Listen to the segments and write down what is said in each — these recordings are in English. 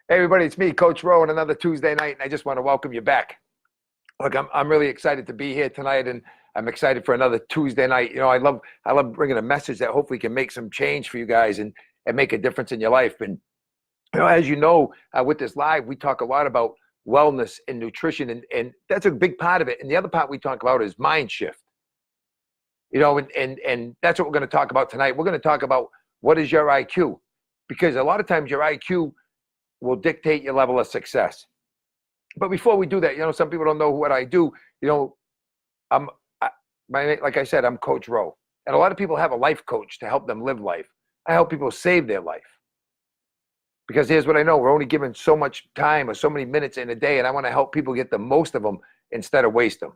Hey everybody, it's me, Coach Rowe, on another Tuesday night, and I just want to welcome you back. Look, I'm really excited to be here tonight, and I'm excited for another Tuesday night. You know, I love bringing a message that hopefully can make some change for you guys and make a difference in your life. And as you know, with this live, we talk a lot about wellness and nutrition, and that's a big part of it. And the other part we talk about is mind shift. You know, and that's what we're going to talk about tonight. We're going to talk about what is your IQ, because a lot of times your IQ will dictate your level of success. But before we do that, you know, some people don't know what I do. You know, like I said, I'm Coach Rowe. And a lot of people have a life coach to help them live life. I help people save their life. Because here's what I know, we're only given so much time or so many minutes in a day, and I want to help people get the most of them instead of waste them.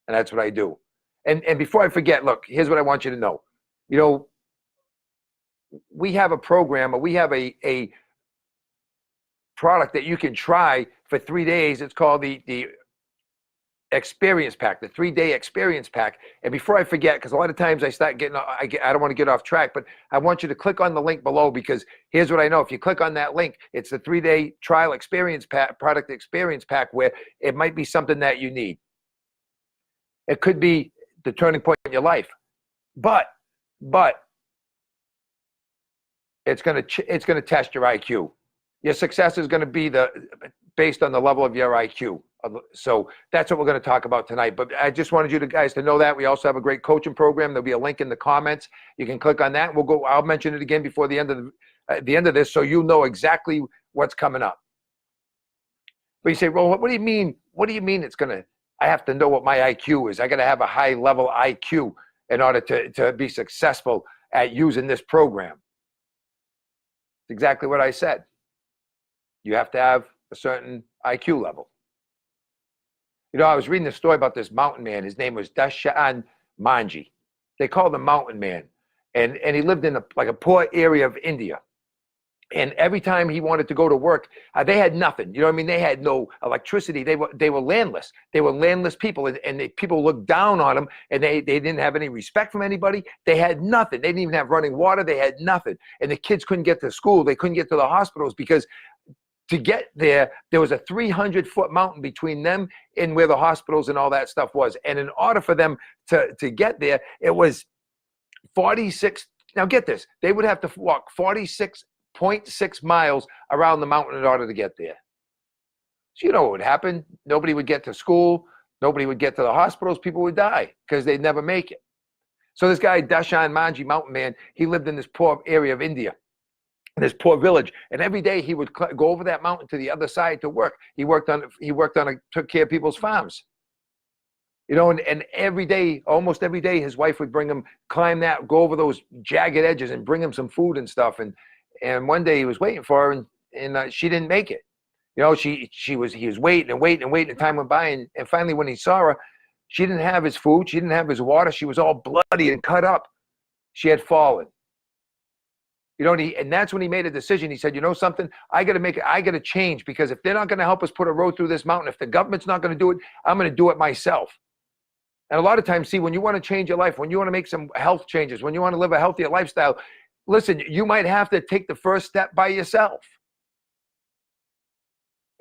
And that's what I do. And before I forget, look, here's what I want you to know. You know, we have a program, or we have a product that you can try for 3 days. It's called the experience pack, the 3-day experience pack. And before I forget, because a lot of times I don't want to get off track, but I want you to click on the link below, because here's what I know. If you click on that link, it's the 3-day trial experience pack, product experience pack, where it might be something that you need. It could be the turning point in your life, but it's going to test your IQ. Your success is going to be based on the level of your IQ. So that's what we're going to talk about tonight. But I just wanted you guys to know that we also have a great coaching program. There'll be a link in the comments. You can click on that. I'll mention it again before the end of this, so you know exactly what's coming up. But you say, well, what do you mean? What do you mean I have to know what my IQ is? I got to have a high level IQ in order to be successful at using this program. It's exactly what I said. You have to have a certain IQ level. You know, I was reading a story about this mountain man. His name was Dashan Manji. They called him Mountain Man. And he lived in a poor area of India. And every time he wanted to go to work, they had nothing. You know what I mean? They had no electricity. They were landless. They were landless people. And people looked down on them, and they didn't have any respect from anybody. They had nothing. They didn't even have running water. They had nothing. And the kids couldn't get to school. They couldn't get to the hospitals, because to get there was a 300-foot mountain between them and where the hospitals and all that stuff was. And in order for them to get there, it was 46. Now get this, they would have to walk 46.6 miles around the mountain in order to get there. So you know what would happen? Nobody would get to school. Nobody would get to the hospitals. People would die because they'd never make it. So this guy, Dashan Manji, Mountain Man, he lived in this poor area of India, this poor village, and every day he would go over that mountain to the other side to work. He took care of people's farms. You know, and every day, almost every day, his wife would bring him, go over those jagged edges and bring him some food and stuff. And one day he was waiting for her, and she didn't make it. You know, he was waiting and time went by, and finally when he saw her, she didn't have his food, she didn't have his water, she was all bloody and cut up. She had fallen. You know, and that's when he made a decision. He said, you know something, I got to change, because if they're not going to help us put a road through this mountain, if the government's not going to do it, I'm going to do it myself. And a lot of times, see, when you want to change your life, when you want to make some health changes, when you want to live a healthier lifestyle, listen, you might have to take the first step by yourself.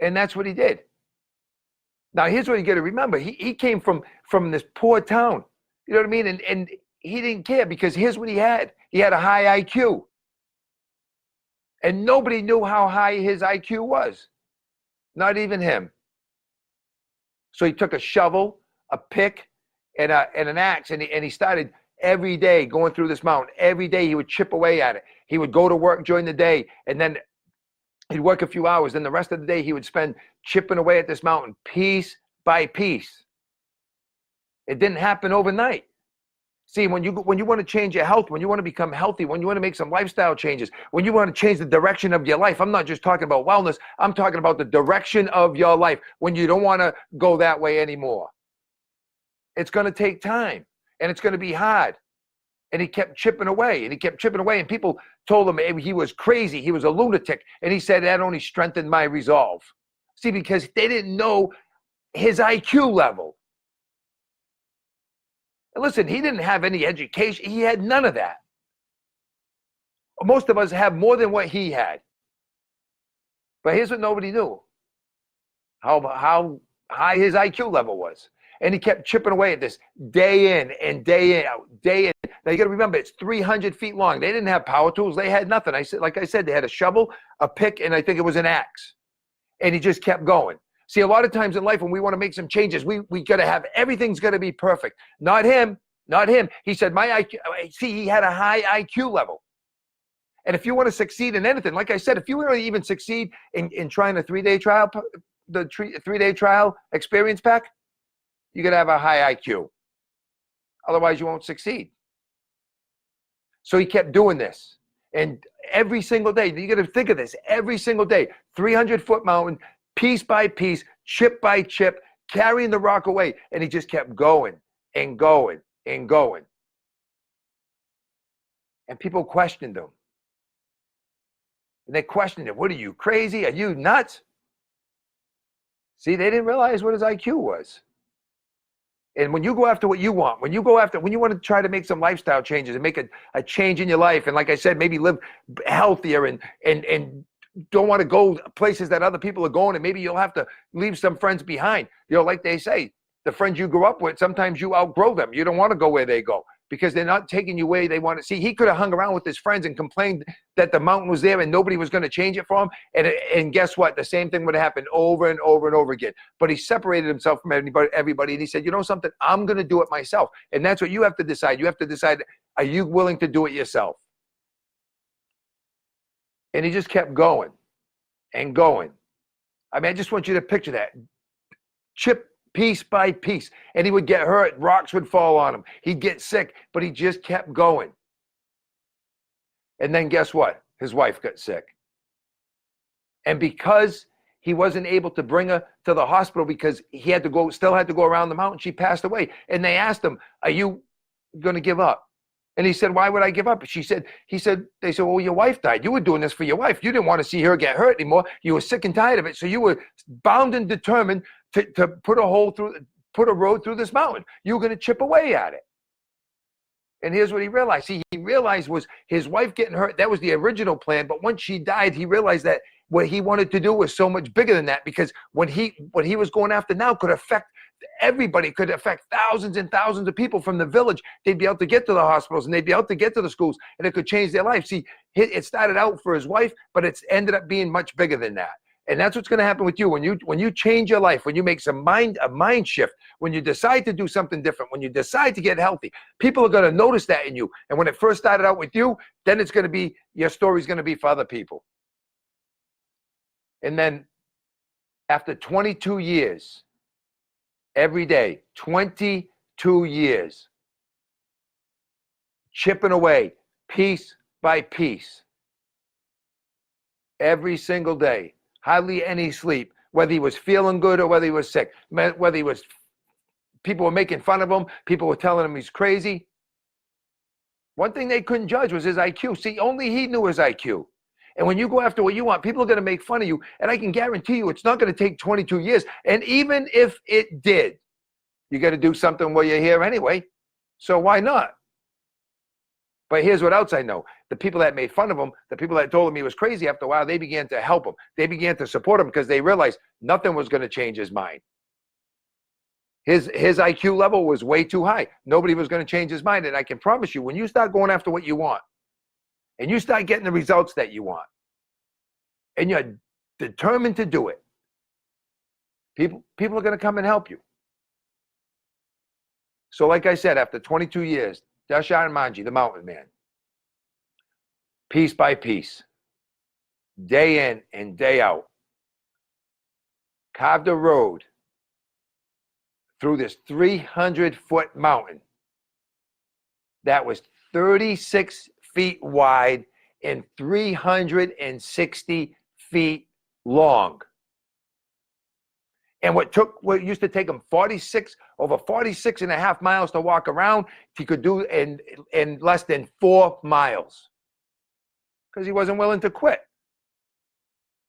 And that's what he did. Now, here's what you got to remember. He came from this poor town. You know what I mean? And he didn't care, because here's what he had. He had a high IQ. And nobody knew how high his IQ was. Not even him. So he took a shovel, a pick, and an axe, and he started every day going through this mountain. Every day he would chip away at it. He would go to work during the day, and then he'd work a few hours. Then the rest of the day he would spend chipping away at this mountain, piece by piece. It didn't happen overnight. See, when you want to change your health, when you want to become healthy, when you want to make some lifestyle changes, when you want to change the direction of your life, I'm not just talking about wellness, I'm talking about the direction of your life, when you don't want to go that way anymore. It's going to take time, and it's going to be hard. And he kept chipping away, and people told him he was crazy, he was a lunatic, and he said that only strengthened my resolve. See, because they didn't know his IQ level. And listen, he didn't have any education. He had none of that. Most of us have more than what he had. But here's what nobody knew: how high his IQ level was. And he kept chipping away at this day in and day out, day in. Now you got to remember, it's 300 feet long. They didn't have power tools. They had nothing. Like I said, they had a shovel, a pick, and I think it was an axe. And he just kept going. See, a lot of times in life when we want to make some changes, we got to have, everything's got to be perfect. Not him, not him. He said, my IQ, see, he had a high IQ level. And if you want to succeed in anything, like I said, if you want to even succeed in trying a 3-day trial, the 3-day trial experience pack, you got to have a high IQ. Otherwise, you won't succeed. So he kept doing this. And every single day, you got to think of this, every single day, 300-foot mountain, piece by piece, chip by chip, carrying the rock away. And he just kept going and going and going. And people questioned him. And they questioned him. What are you, crazy? Are you nuts? See, they didn't realize what his IQ was. And when you go after what you want, when you want to try to make some lifestyle changes and make a change in your life, and like I said, maybe live healthier and don't want to go places that other people are going, and maybe you'll have to leave some friends behind. You know, like they say, the friends you grew up with, sometimes you outgrow them. You don't want to go where they go because they're not taking you where they want to see. He could have hung around with his friends and complained that the mountain was there and nobody was going to change it for him. And guess what? The same thing would have happened over and over and over again. But he separated himself from everybody, and he said, you know something? I'm going to do it myself. And that's what you have to decide. You have to decide, are you willing to do it yourself? And he just kept going and going. I mean, I just want you to picture that. Chip piece by piece. And he would get hurt. Rocks would fall on him. He'd get sick, but he just kept going. And then guess what? His wife got sick. And because he wasn't able to bring her to the hospital because he had to go, still had to go around the mountain, she passed away. And they asked him, are you going to give up? And he said, why would I give up? They said, well, your wife died. You were doing this for your wife. You didn't want to see her get hurt anymore. You were sick and tired of it. So you were bound and determined to put a road through this mountain. You were going to chip away at it. And here's what he realized. See, he realized was his wife getting hurt. That was the original plan. But once she died, he realized that what he wanted to do was so much bigger than that, because what he was going after now could affect everybody, could affect thousands and thousands of people from the village. They'd be able to get to the hospitals and they'd be able to get to the schools, and it could change their life. See, it started out for his wife, but it's ended up being much bigger than that. And that's what's going to happen with you when you change your life, when you make a mind shift, when you decide to do something different, when you decide to get healthy. People are going to notice that in you. And when it first started out with you, then it's going to be, your story's going to be for other people. And then after 22 years, every day, 22 years, chipping away piece by piece, every single day, hardly any sleep, whether he was feeling good or whether he was sick, whether he was, people were making fun of him, people were telling him he's crazy. One thing they couldn't judge was his IQ. See, only he knew his IQ. And when you go after what you want, people are going to make fun of you. And I can guarantee you it's not going to take 22 years. And even if it did, you got to do something while you're here anyway. So why not? But here's what else I know. The people that made fun of him, the people that told him he was crazy, after a while, they began to help him. They began to support him because they realized nothing was going to change his mind. His IQ level was way too high. Nobody was going to change his mind. And I can promise you, when you start going after what you want, and you start getting the results that you want, and you're determined to do it, people are going to come and help you. So like I said, after 22 years, Dashar Manji, the mountain man, piece by piece, day in and day out, carved a road through this 300-foot mountain that was 36 feet wide and 360 feet long. And what used to take him over 46 and a half miles to walk around, he could do in less than 4 miles, because he wasn't willing to quit.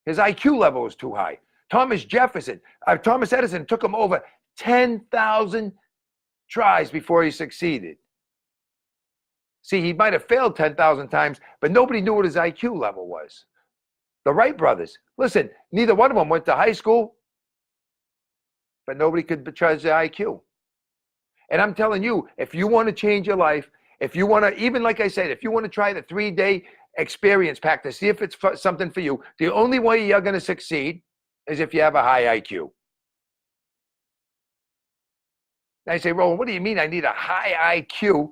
His IQ level was too high. Thomas Edison took him over 10,000 tries before he succeeded. See, he might have failed 10,000 times, but nobody knew what his IQ level was. The Wright brothers, listen, neither one of them went to high school, but nobody could judge their IQ. And I'm telling you, if you want to change your life, if you want to, even like I said, if you want to try the 3-day experience pack to see if it's something for you, the only way you're going to succeed is if you have a high IQ. Now you say, Roland, what do you mean I need a high IQ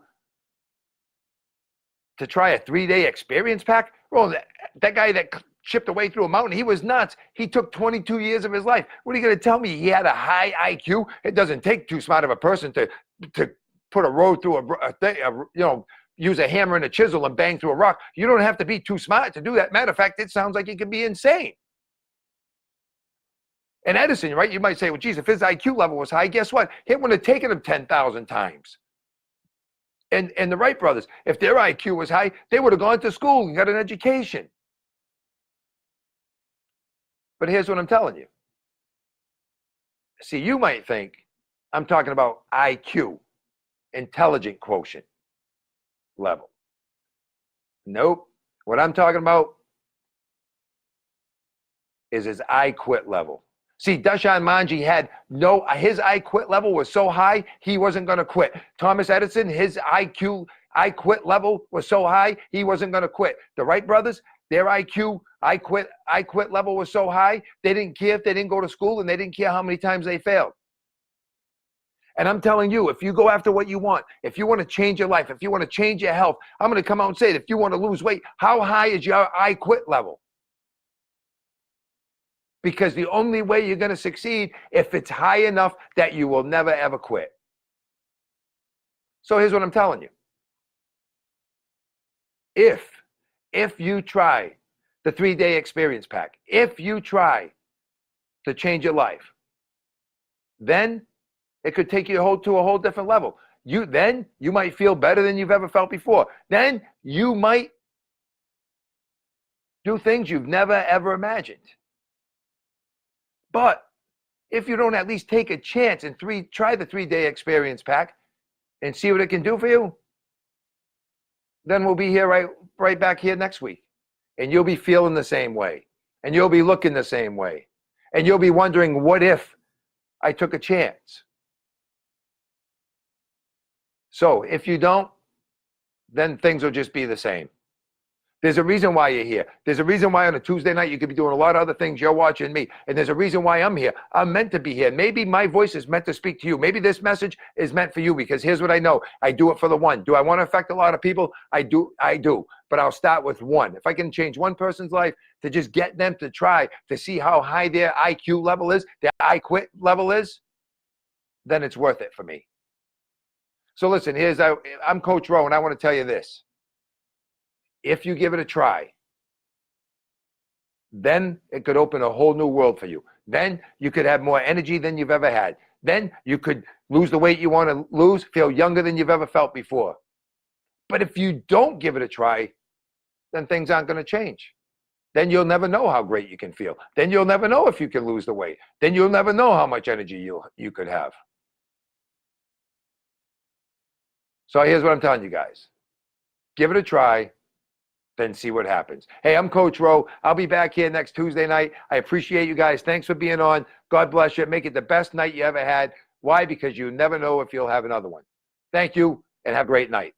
to try a 3-day experience pack? Roland, that guy that chipped away through a mountain, he was nuts. He took 22 years of his life. What are you going to tell me? He had a high IQ? It doesn't take too smart of a person to put a road through use a hammer and a chisel and bang through a rock. You don't have to be too smart to do that. Matter of fact, it sounds like it could be insane. And Edison, right? You might say, well, geez, if his IQ level was high, guess what? It would have taken him 10,000 times. And the Wright brothers, if their IQ was high, they would have gone to school and got an education. But here's what I'm telling you. See, you might think I'm talking about IQ, intelligent quotient level. Nope. What I'm talking about is his I quit level. See, Dashan Manji had his I quit level was so high, he wasn't going to quit. Thomas Edison, his I quit level was so high, he wasn't going to quit. The Wright brothers, their IQ, I quit level was so high, they didn't care if they didn't go to school and they didn't care how many times they failed. And I'm telling you, if you go after what you want, if you want to change your life, if you want to change your health, I'm going to come out and say it. If you want to lose weight, how high is your I quit level? Because the only way you're going to succeed if it's high enough that you will never ever quit. So here's what I'm telling you. If you try the 3-day experience pack, if you try to change your life, then it could take you to a whole different level. Then you might feel better than you've ever felt before. Then you might do things you've never ever imagined. But if you don't at least take a chance and try the 3-day experience pack and see what it can do for you, then we'll be here right back here next week. And you'll be feeling the same way. And you'll be looking the same way. And you'll be wondering, what if I took a chance? So if you don't, then things will just be the same. There's a reason why you're here. There's a reason why on a Tuesday night you could be doing a lot of other things. You're watching me. And there's a reason why I'm here. I'm meant to be here. Maybe my voice is meant to speak to you. Maybe this message is meant for you, because here's what I know. I do it for the one. Do I want to affect a lot of people? I do. But I'll start with one. If I can change one person's life to just get them to try to see how high their IQ level is, their I quit level is, then it's worth it for me. So listen, I'm Coach Rowe, and I want to tell you this. If you give it a try, then it could open a whole new world for you. Then you could have more energy than you've ever had. Then you could lose the weight you want to lose, feel younger than you've ever felt before. But if you don't give it a try, then things aren't going to change. Then you'll never know how great you can feel. Then you'll never know if you can lose the weight. Then you'll never know how much energy you could have. So here's what I'm telling you guys. Give it a try, then see what happens. Hey, I'm Coach Rowe. I'll be back here next Tuesday night. I appreciate you guys. Thanks for being on. God bless you. Make it the best night you ever had. Why? Because you never know if you'll have another one. Thank you, and have a great night.